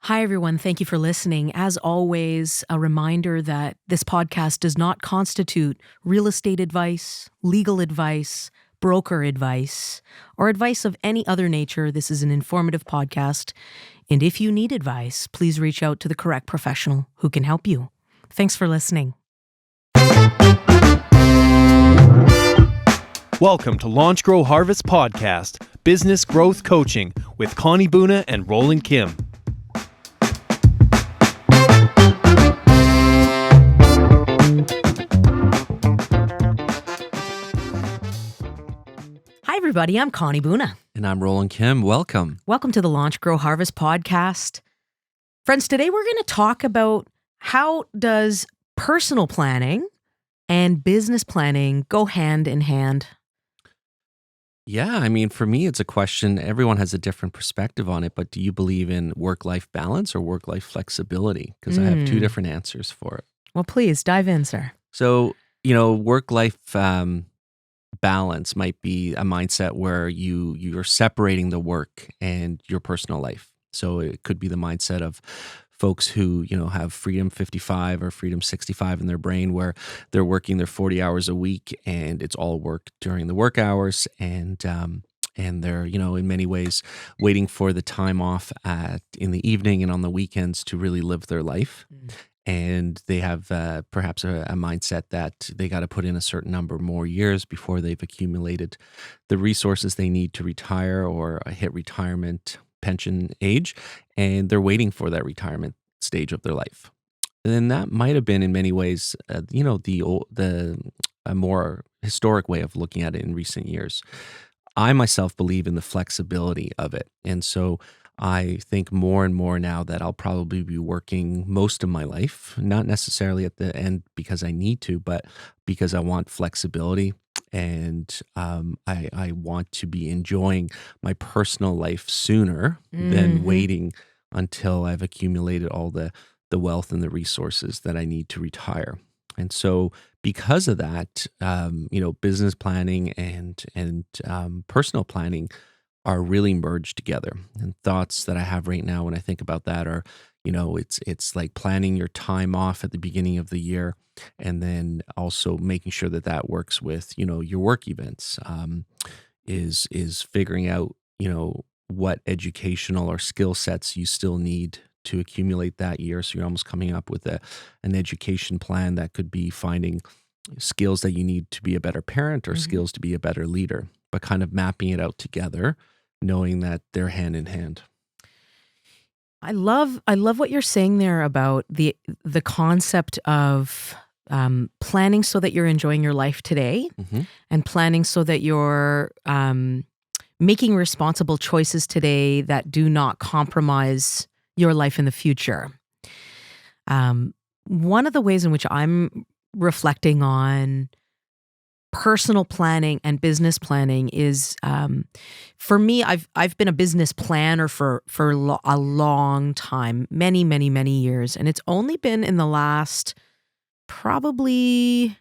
Hi, everyone. Thank you for listening. As always, a reminder that this podcast does not constitute real estate advice, legal advice, broker advice, or advice of any other nature. This is an informative podcast. And if you need advice, please reach out to the correct professional who can help you. Thanks for listening. Welcome to Launch, Grow, Harvest Podcast, Business Growth Coaching with Connie and Roland Kim. Hi, everybody. I'm Connie Boona. And I'm Roland Kim. Welcome. Welcome to the Launch, Grow, Harvest podcast. Friends, today we're going to talk about how does personal planning and business planning go hand in hand? Yeah, I mean, for me, it's a question. Everyone has a different perspective on it, but do you believe in work-life balance or work-life flexibility? Because I have two different answers for it. Well, please dive in, sir. So, work-life balance might be a mindset where you're separating the work and your personal life. So it could be the mindset of folks who, have Freedom 55 or Freedom 65 in their brain where they're working their 40 hours a week and it's all work during the work hours and they're, in many ways waiting for the time off in the evening and on the weekends to really live their life. And they have perhaps a mindset that they got to put in a certain number more years before they've accumulated the resources they need to retire or hit retirement pension age, and they're waiting for that retirement stage of their life. And that might have been in many ways, a more historic way of looking at it in recent years. I myself believe in the flexibility of it, and so I think more and more now that I'll probably be working most of my life, not necessarily at the end because I need to, but because I want flexibility and I want to be enjoying my personal life sooner than waiting until I've accumulated all the wealth and the resources that I need to retire. And so because of that, business planning and personal planning are really merged together. And thoughts that I have right now when I think about that are, it's like planning your time off at the beginning of the year and then also making sure that that works with, your work events, is figuring out, what educational or skill sets you still need to accumulate that year. So you're almost coming up with an education plan that could be finding skills that you need to be a better parent or skills to be a better leader, but kind of mapping it out together, knowing that they're hand in hand. I love what you're saying there about the concept of planning so that you're enjoying your life today and planning so that you're making responsible choices today that do not compromise your life in the future. One of the ways in which I'm reflecting on personal planning and business planning is, for me, I've been a business planner for a long time, many, many, many years. And it's only been in the last probably,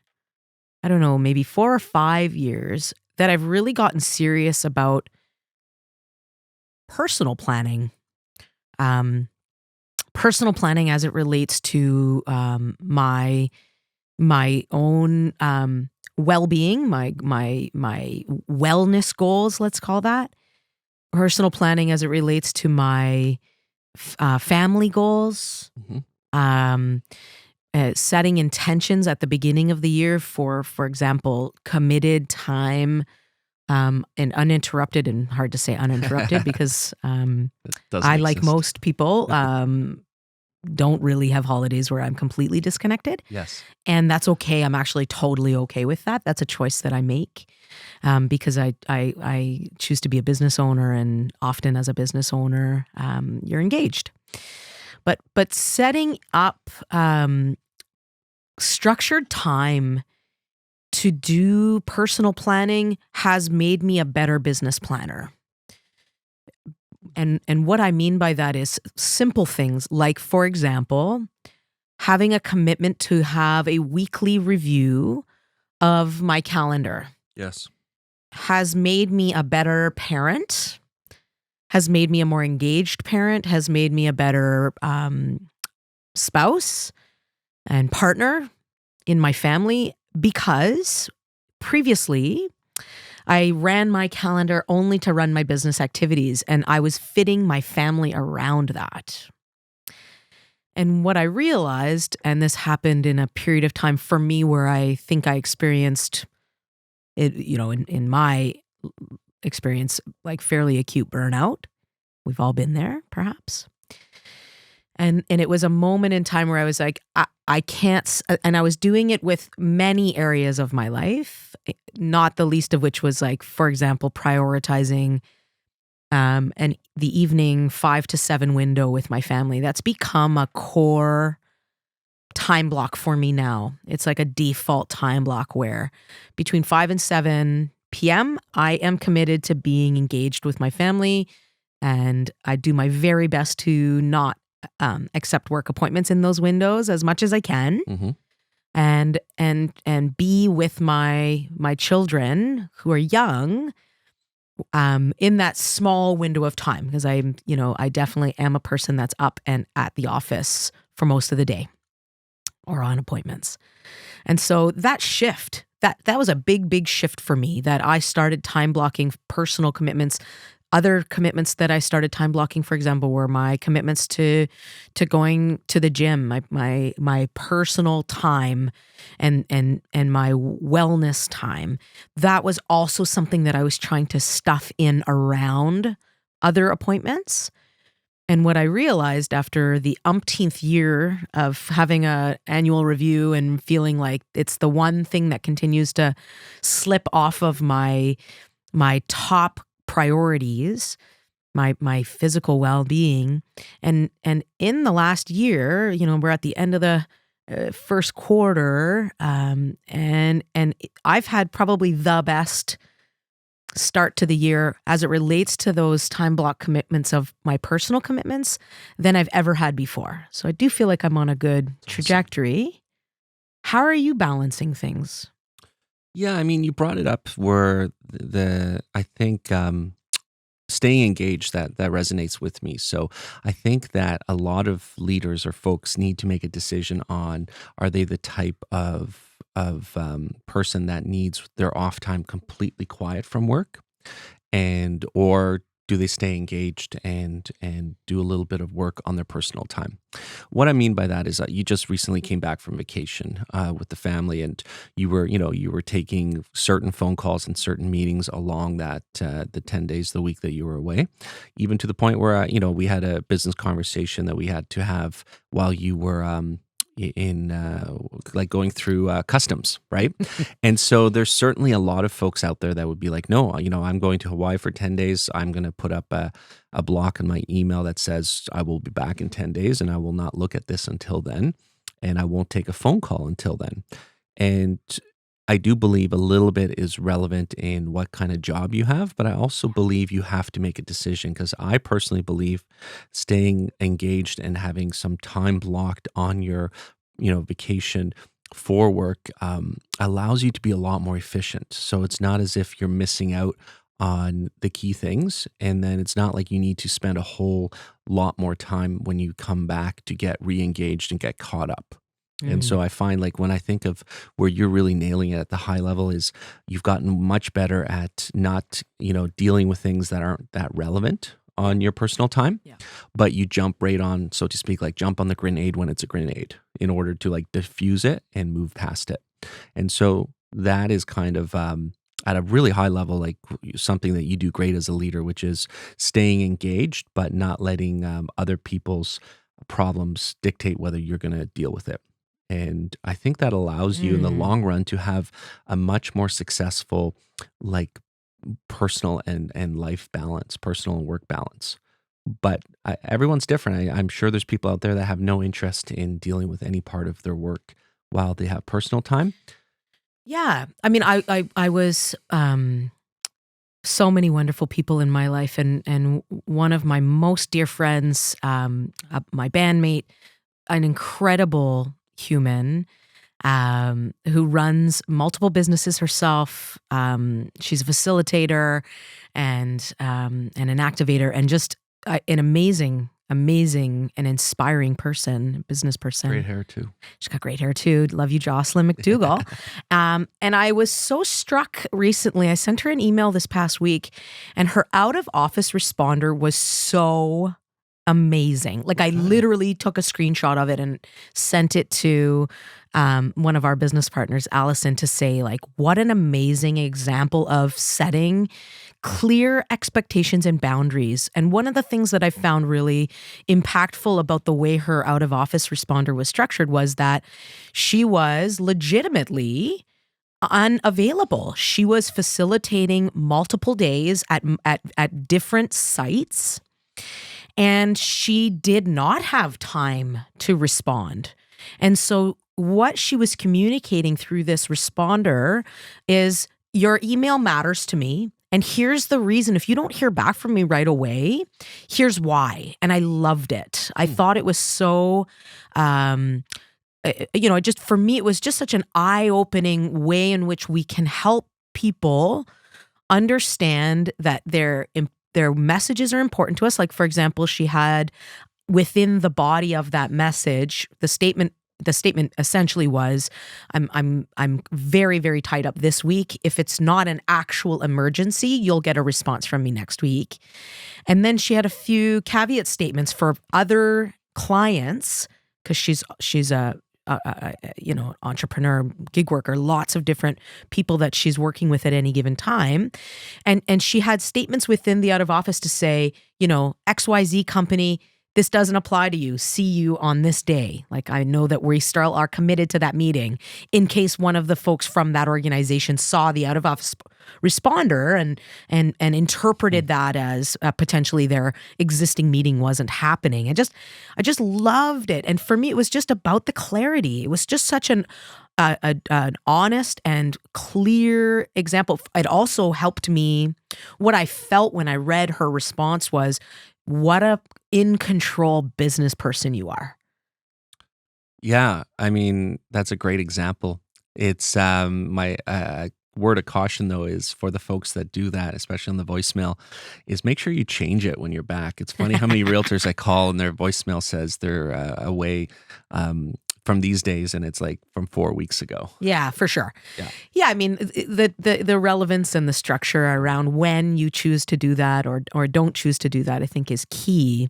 I don't know, maybe 4 or 5 years that I've really gotten serious about personal planning. Personal planning as it relates to my own well-being, my wellness goals, let's call that. Personal planning as it relates to my family goals. Setting intentions at the beginning of the year for example, committed time and uninterrupted, and hard to say uninterrupted because I, like most people, don't really have holidays where I'm completely disconnected. Yes. And that's okay. I'm actually totally okay with that. That's a choice that I make because I choose to be a business owner, and often as a business owner, you're engaged. But setting up structured time to do personal planning has made me a better business planner. And what I mean by that is simple things like, for example, having a commitment to have a weekly review of my calendar. Yes. Has made me a better parent, has made me a more engaged parent, has made me a better spouse and partner in my family, because previously I ran my calendar only to run my business activities, and I was fitting my family around that. And what I realized, and this happened in a period of time for me where I think I experienced it, in my experience, like fairly acute burnout. We've all been there, perhaps. And it was a moment in time where I was like, I can't, and I was doing it with many areas of my life, not the least of which was like, for example, prioritizing and the evening 5 to 7 window with my family. That's become a core time block for me now. It's like a default time block where between 5 and 7 p.m., I am committed to being engaged with my family, and I do my very best to not accept work appointments in those windows as much as I can, Mm-hmm. and be with my children who are young in that small window of time, because I definitely am a person that's up and at the office for most of the day or on appointments. And so that shift, that was a big shift for me, that I started time blocking personal commitments. Other commitments that I started time blocking, for example, were my commitments to going to the gym, my personal time and my wellness time. That was also something that I was trying to stuff in around other appointments. And what I realized after the umpteenth year of having a annual review and feeling like it's the one thing that continues to slip off of my top priorities, my physical well-being, and in the last year, we're at the end of the first quarter, and I've had probably the best start to the year as it relates to those time block commitments of my personal commitments than I've ever had before. So I do feel like I'm on a good trajectory. How are you balancing things? Yeah, I mean, you brought it up where I think staying engaged, that resonates with me. So I think that a lot of leaders or folks need to make a decision on, are they the type of person that needs their off time completely quiet from work, or do they stay engaged and do a little bit of work on their personal time? What I mean by that is that you just recently came back from vacation with the family, and you were taking certain phone calls and certain meetings along that the 10 days the week that you were away, even to the point where we had a business conversation that we had to have while you were in like going through customs, right? And so there's certainly a lot of folks out there that would be like, no, I'm going to Hawaii for 10 days. I'm going to put up a block in my email that says I will be back in 10 days and I will not look at this until then. And I won't take a phone call until then. And I do believe a little bit is relevant in what kind of job you have, but I also believe you have to make a decision, because I personally believe staying engaged and having some time blocked on your, vacation for work allows you to be a lot more efficient. So it's not as if you're missing out on the key things. And then it's not like you need to spend a whole lot more time when you come back to get re-engaged and get caught up. And so I find, like, when I think of where you're really nailing it at the high level, is you've gotten much better at not, dealing with things that aren't that relevant on your personal time, Yeah. but you jump right on, so to speak, like jump on the grenade when it's a grenade in order to like diffuse it and move past it. And so that is kind of at a really high level, like something that you do great as a leader, which is staying engaged, but not letting other people's problems dictate whether you're going to deal with it. And I think that allows you in the long run to have a much more successful, like, personal and life balance, personal and work balance. But everyone's different. I'm sure there's people out there that have no interest in dealing with any part of their work while they have personal time. Yeah. I mean, I was so many wonderful people in my life, and one of my most dear friends, my bandmate, an incredible human, who runs multiple businesses herself. She's a facilitator, and an activator, and just an amazing and inspiring business person. Great hair too. She's got great hair too. Love you, Jocelyn McDougall. And I was so struck recently. I sent her an email this past week, and her out of office responder was so amazing. Like, I literally took a screenshot of it and sent it to one of our business partners, Allison, to say, like, what an amazing example of setting clear expectations and boundaries. And one of the things that I found really impactful about the way her out of office responder was structured was that she was legitimately unavailable. She was facilitating multiple days at different sites, and she did not have time to respond. And so what she was communicating through this responder is, your email matters to me. And here's the reason. If you don't hear back from me right away, here's why. And I loved it. I thought it was so, for me, it was just such an eye-opening way in which we can help people understand that their messages are important to us. Like, for example, she had within the body of that message, the statement essentially was, I'm very, very tied up this week. If it's not an actual emergency, you'll get a response from me next week. And then she had a few caveat statements for other clients, because she's a entrepreneur, gig worker, lots of different people that she's working with at any given time. And she had statements within the out of office to say, XYZ company, this doesn't apply to you. See you on this day. Like, I know that we still are committed to that meeting, in case one of the folks from that organization saw the out of office responder and interpreted that as potentially their existing meeting wasn't happening. I just loved it. And for me, it was just about the clarity. It was just such an honest and clear example. It also helped me. What I felt when I read her response was, what a in control business person you are. Yeah, I mean, that's a great example. It's my word of caution, though, is for the folks that do that, especially on the voicemail, is make sure you change it when you're back. It's funny how many realtors I call and their voicemail says they're away from these days, and it's like from 4 weeks ago. Yeah, for sure. Yeah, I mean, the relevance and the structure around when you choose to do that or don't choose to do that, I think, is key.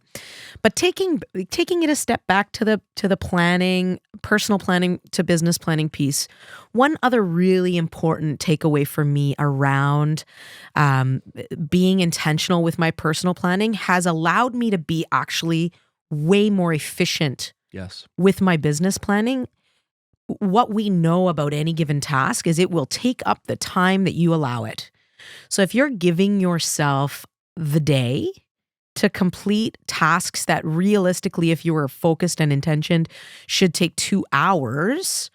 But taking it a step back to the planning, personal planning to business planning piece, one other really important takeaway for me around being intentional with my personal planning has allowed me to be actually way more efficient. Yes. With my business planning. What we know about any given task is it will take up the time that you allow it. So if you're giving yourself the day to complete tasks that realistically, if you were focused and intentioned, should take 2 hours,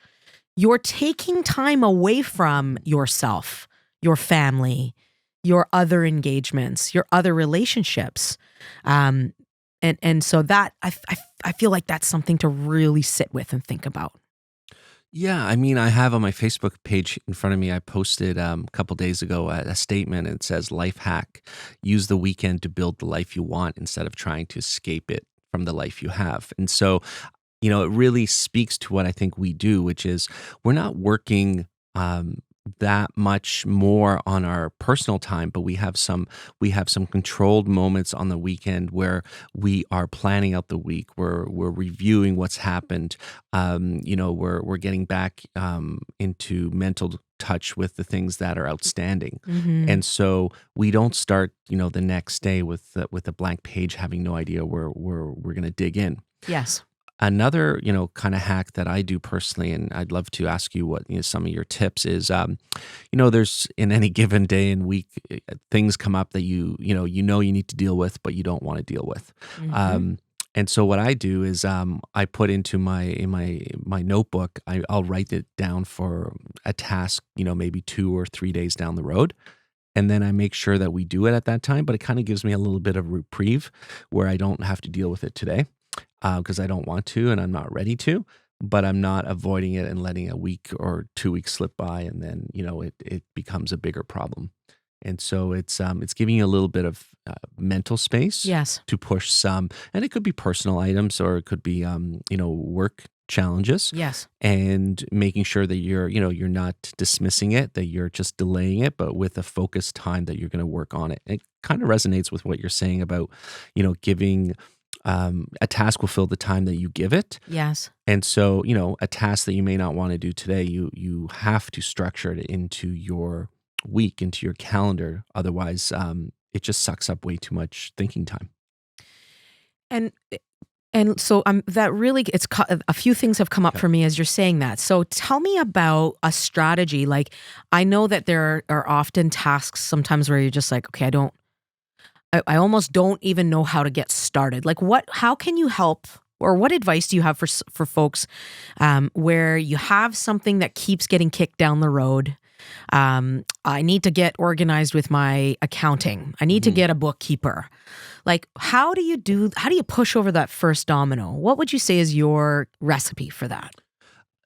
you're taking time away from yourself, your family, your other engagements, your other relationships. And so that I feel like that's something to really sit with and think about. Yeah, I mean, I have on my Facebook page in front of me, I posted a couple days ago a statement, and it says, life hack, use the weekend to build the life you want instead of trying to escape it from the life you have. And so, it really speaks to what I think we do, which is we're not working that much more on our personal time, but we have some controlled moments on the weekend where we are planning out the week. We're reviewing what's happened. We're getting back into mental touch with the things that are outstanding. Mm-hmm. And so we don't start, the next day with a blank page, having no idea where we're going to dig in. Yes. Another, kind of hack that I do personally, and I'd love to ask you what some of your tips is, there's in any given day and week, things come up that you need to deal with, but you don't want to deal with. Mm-hmm. And so what I do is I put into my notebook, I'll write it down for a task, maybe 2 or 3 days down the road. And then I make sure that we do it at that time, but it kind of gives me a little bit of reprieve where I don't have to deal with it today. Because I don't want to and I'm not ready to, but I'm not avoiding it and letting a week or 2 weeks slip by, and then it becomes a bigger problem. And so it's giving you a little bit of mental space Yes. to push some, and it could be personal items or it could be work challenges, Yes. and making sure that you're not dismissing it, that you're just delaying it, but with a focused time that you're going to work on it. It kind of resonates with what you're saying about giving a task will fill the time that you give it. Yes. And so, a task that you may not want to do today, you have to structure it into your week, into your calendar. Otherwise, it just sucks up way too much thinking time. And so that really a few things have come up Okay. for me as you're saying that. So tell me about a strategy. Like, I know that there are often tasks sometimes where you're just like, okay, I almost don't even know how to get started. Like, how can you help, or what advice do you have for folks where you have something that keeps getting kicked down the road? I need to get organized with my accounting. I need to get a bookkeeper. Like, how do you push over that first domino? What would you say is your recipe for that?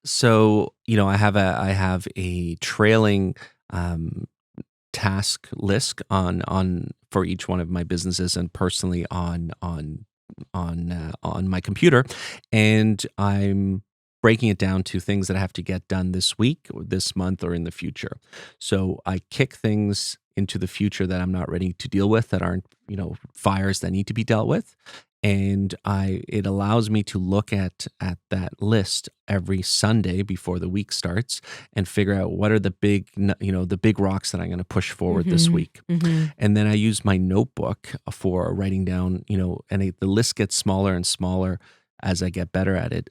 So, I have a trailing task list on for each one of my businesses and personally on my computer, and I'm breaking it down to things that I have to get done this week or this month or in the future. So I kick things into the future that I'm not ready to deal with, that aren't, fires that need to be dealt with. And it allows me to look at that list every Sunday before the week starts and figure out what are the big rocks that I'm going to push forward this week. And then I use my notebook for writing down, the list gets smaller and smaller as I get better at it,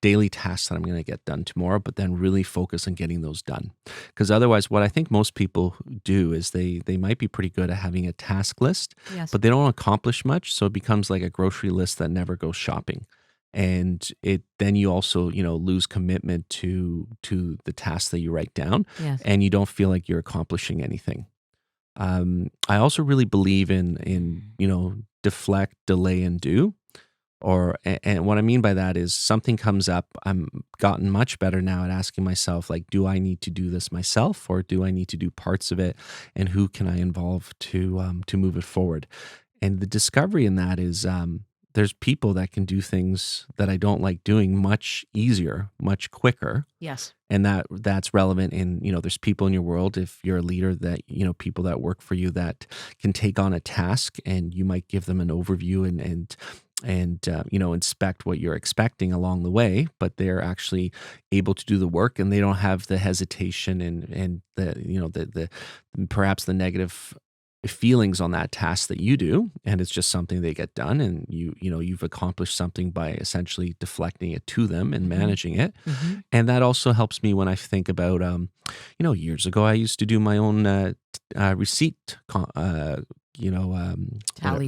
daily tasks that I'm going to get done tomorrow, but then really focus on getting those done. Because otherwise, what I think most people do is they might be pretty good at having a task list, Yes. but they don't accomplish much. So it becomes like a grocery list that never goes shopping. And then you also, lose commitment to the tasks that you write down, Yes. and you don't feel like you're accomplishing anything. I also really believe in deflect, delay, and do. And what I mean by that is something comes up. I'm gotten much better now at asking myself, like, do I need to do this myself, or do I need to do parts of it, and who can I involve to move it forward? And the discovery in that is there's people that can do things that I don't like doing much easier, much quicker. Yes. And that's relevant in, there's people in your world, if you're a leader, that, people that work for you that can take on a task, and you might give them an overview and inspect what you're expecting along the way, but they're actually able to do the work, and they don't have the hesitation and the perhaps the negative feelings on that task that you do, and it's just something they get done, and you've accomplished something by essentially deflecting it to them and managing it. And that also helps me when I think about years ago I used to do my own receipt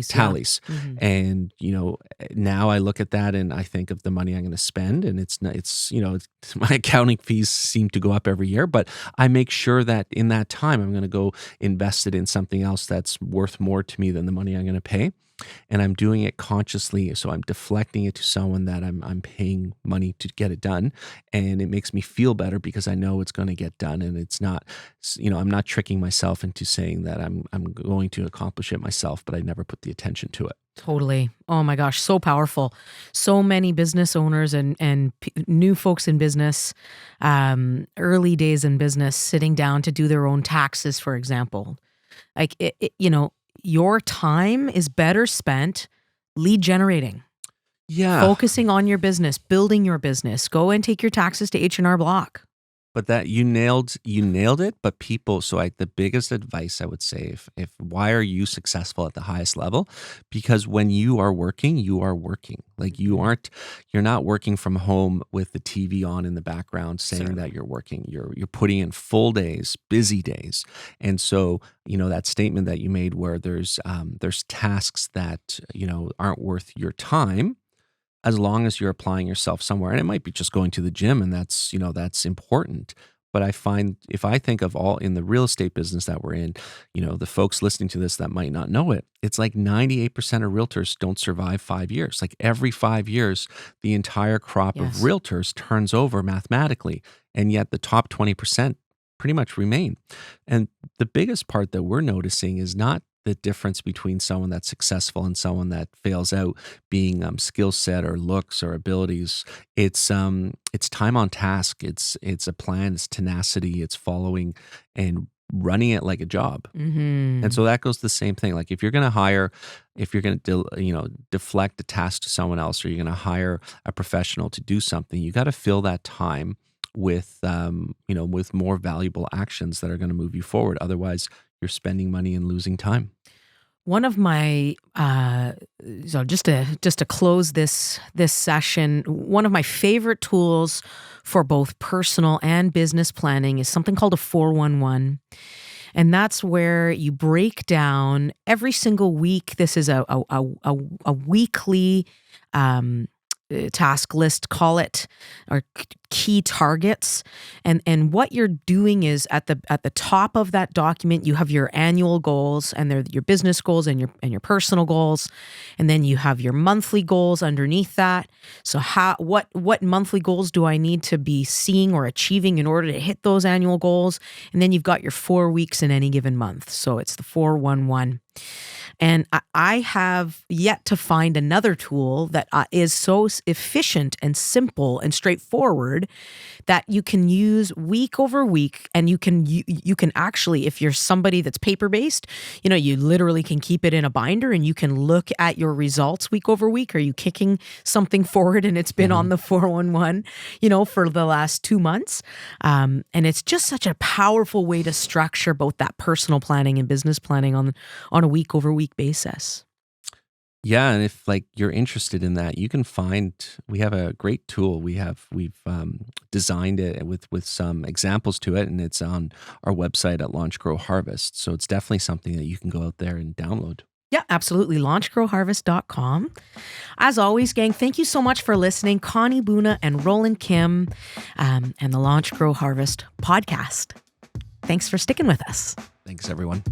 tallies. And now I look at that and I think of the money I'm going to spend, and it's my accounting fees seem to go up every year, but I make sure that in that time I'm going to go invest it in something else that's worth more to me than the money I'm going to pay. And I'm doing it consciously, so I'm deflecting it to someone that I'm paying money to get it done, and it makes me feel better because I know it's going to get done, and it's not, I'm not tricking myself into saying that I'm going to accomplish it myself, but I never put the attention to it. Totally. Oh my gosh, so powerful. So many business owners and new folks in business, early days in business, sitting down to do their own taxes, for example. Like, your time is better spent lead generating. Yeah. Focusing on your business, building your business. Go and take your taxes to H&R Block. But that you nailed it. But people, the biggest advice I would say, if why are you successful at the highest level? Because when you are working, like you're not working from home with the TV on in the background saying that you're working. You're putting in full days, busy days. And so, that statement that you made where there's tasks that, aren't worth your time, as long as you're applying yourself somewhere. And it might be just going to the gym, and that's important. But I find, if I think of all in the real estate business that we're in, the folks listening to this that might not know it, it's like 98% of realtors don't survive 5 years. Like every 5 years, the entire crop of realtors turns over mathematically. And yet the top 20% pretty much remain. And the biggest part that we're noticing is not the difference between someone that's successful and someone that fails out being skill set or looks or abilities. It's time on task. It's a plan. It's tenacity. It's following and running it like a job. And so that goes the same thing. Like if you're going to deflect a task to someone else, or you're going to hire a professional to do something, you got to fill that time with with more valuable actions that are going to move you forward. Otherwise, you're spending money and losing time. One of my so just to close this session, one of my favorite tools for both personal and business planning is something called a 411. And that's where you break down every single week. This is a weekly task list, call it, or key targets. And what you're doing is at the top of that document, you have your annual goals, and they're your business goals and your personal goals. And then you have your monthly goals underneath that. So what monthly goals do I need to be seeing or achieving in order to hit those annual goals? And then you've got your 4 weeks in any given month. So it's the 411. And I have yet to find another tool that is so efficient and simple and straightforward that you can use week over week. And you can actually, if you're somebody that's paper-based, you literally can keep it in a binder and you can look at your results week over week. Are you kicking something forward and it's been on the 411, for the last 2 months? And it's just such a powerful way to structure both that personal planning and business planning on a week over week basis. Yeah, and if you're interested in that, you can we have a great tool. We've designed it with some examples to it, and it's on our website at Launch Grow Harvest. So it's definitely something that you can go out there and download. Yeah, absolutely. LaunchGrowHarvest.com. As always, gang, thank you so much for listening. Connie Boona and Roland Kim, and the Launch Grow Harvest podcast. Thanks for sticking with us. Thanks, everyone.